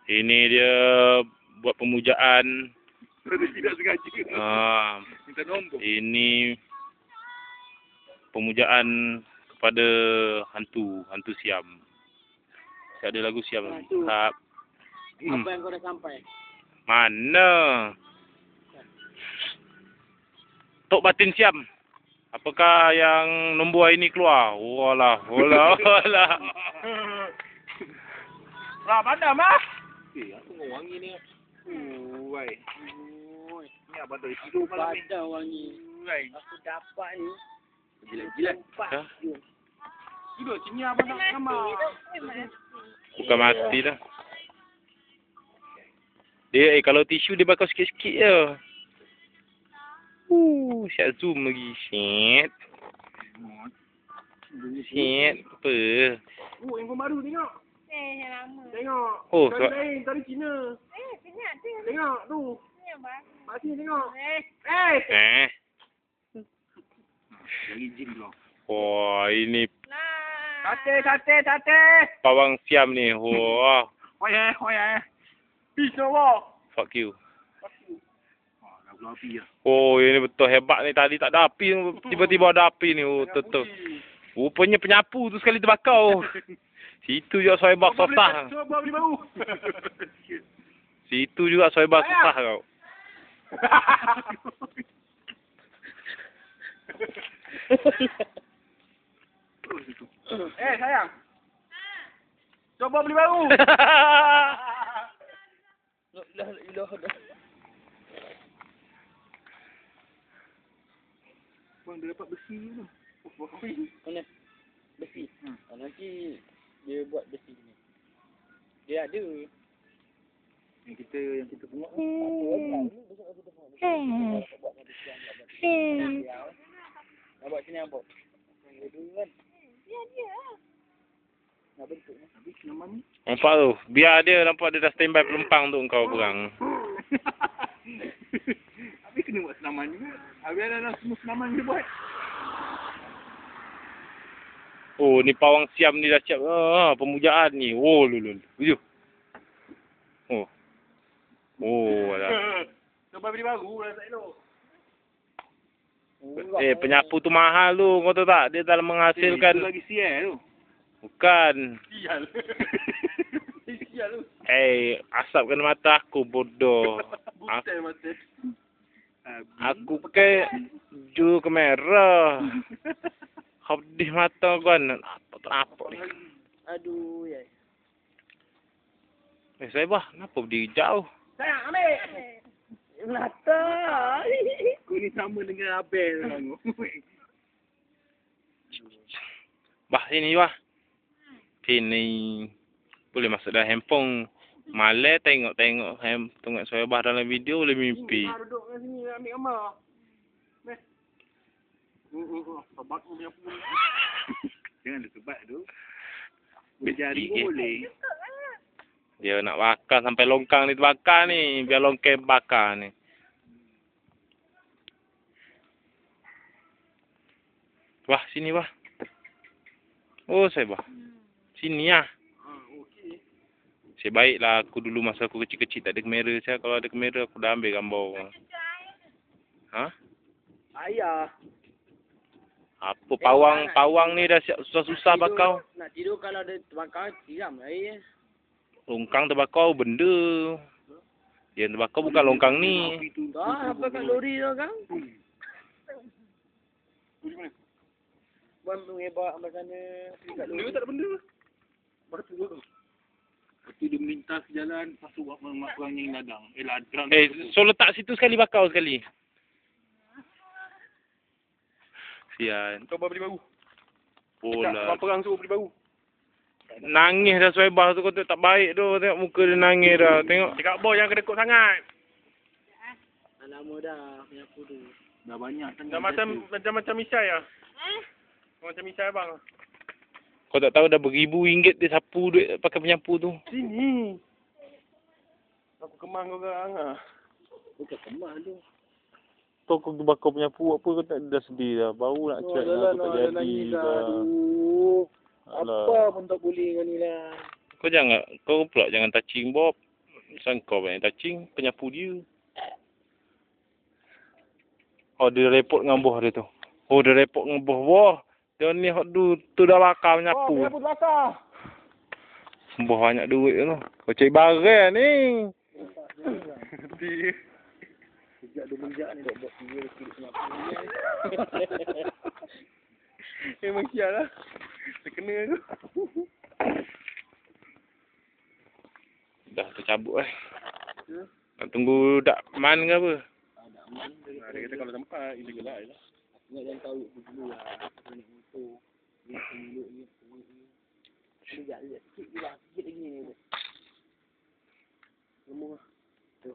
Ini dia buat pemujaan. Tidak sengaja. Minta nombor. Ini pemujaan kepada hantu Siam. Saya ada lagu Siam. Apa yang kau dah sampai? Mana? Tok Batin Siam. Apakah yang nombor ini keluar? Walah. Lah, padam ah. Aku mau wangi ni. Wai. Ni apa tu? Tidur malam ni. Padam wangi. Wai. Aku dapat ni. Jilat-jilat. Tidur sini apa nak kamar? Bukan mati dah. Dia kalau tisu dia bakal sikit-sikit je. Siap zoom lagi. Shit. Apa? Yang baru tengok. Yang lama. Tengok. Oh, tadi lain, tadi Cina. Senyap tu. Tengok tu. Ni yang baru. Mak sini tengok. Lagi jin tu. Wah, ini Nah. Sate. pawang Siam ni. Wah. Hoya. Peace no war. Fuck you. Dah keluar api lah. Oh, ini betul hebat ni. Tadi tak ada api. Tiba-tiba ada api ni. Oh, betul. Rupanya penyapu tu sekali terbakar. Situ juga Soebah susah. Cuba beli baru. Situ juga Soebah susah kau. Sayang. Cuba beli baru. Bang, dia dapat besi tu. Mana? Besi. Nanti dia buat besi ni. Dia ada. Yang kita buat. Nak buat sini apa? Kan? Dia. Nak bentuk ni. Habis nama ni. Nampak tu. Biar dia nampak dia dah standby pelumpang tu kau perang. Habis kena buat senaman juga. Habis ada semua senaman dia buat. Oh, ni pawang Siam ni dah siap. Pemujaan ni. Oh, lulul. Ujuh. Oh, dah. Cuba beli baru dah tak elok. Penyapu tu mahal tu. Kau tahu tak? Dia dalam menghasilkan. Itu lagi sial tu. Bukan. Sial. Sial tu. Asap kena mata aku, bodoh. Butai mata. Aku pakai juru kamera. Habis mata kan. Apa ni? Aduh, ya. Soebah, kenapa berdiri jauh? Sayang, ambil. Mata. Kau ni sama dengan Abel tengok. Bah, sini bah. Sini. Boleh masuk dalam handphone. Malah tengok Soebah dalam video boleh mimpi. Duduk kat sini ambil gambar. Meh. Sebat punya pun. Jangan ada sebat tu. Berjari pun boleh. Dia nak bakar sampai longkang ni terbakar ni. Biar longkang bakar ni. Wah, sini wah. Oh, Soebah. Sini lah. Okey. Sebaiklah aku dulu masa aku kecil-kecil tak ada kamera. Saya kalau ada kamera aku dah ambil gambar. Ha? Ayah. Apa pawang ni dah siap susah-susah bakar. Nak tidur kalau ada terbakar, tiram air. Longkang terbakar benda. Yang terbakar bukan longkang ni. Apa kat lori tu kan? Buat mengebak sampai sana. Kat lori. Dia tak ada benda. Batu tu. Lepas tu dia melintas jalan. Lepas tu buat orang yang ladang. Ladang. So letak situ sekali bakar sekali. Sian. Kau beli baru. Bola. Abang perang suruh beli baru. Nangis dah Soebah tu. Kau tengok tak baik tu. Tengok muka dia nangis dah. Tengok. Cakap boy jangan kedekut sangat. Lama dah penyapu tu. Dah banyak. Dah macam misai lah. Macam misai abang. Kau tak tahu dah beribu ringgit dia sapu duit pakai penyapu tu. Sini. Aku kemang kau orang ah. Bukan kemah tu. Kau bakar penyapu apa kau tak dah sedih dah. Baru nak cakap aku tak jadi dah. Aduh. Alah. Apa pun tak boleh dengan ni lah. Kau pula jangan touching Bob. Sangka banyak cacing, penyapu dia. Oh, dia repot dengan buah dia tu. Oh, dia repot dengan buah. Dia ni hot tu dah bakar menyapu. Oh, penyapu bakar. Buah banyak duit tu. Kau cari barang ni. Sejak 2 menjak ni dok buat dia kiri penyapu ni. Memang sial lah. Terkena tu. Dah tercabut Nak tunggu dak man ke apa? Ada aman Dia kata kalau tempat, illegal lah. ingat jangan tahu dulu lah. Naik motor. Ni mulut ni. Sekejap sikit je lah. Sikit lagi ni. Ngomong lah. Tu.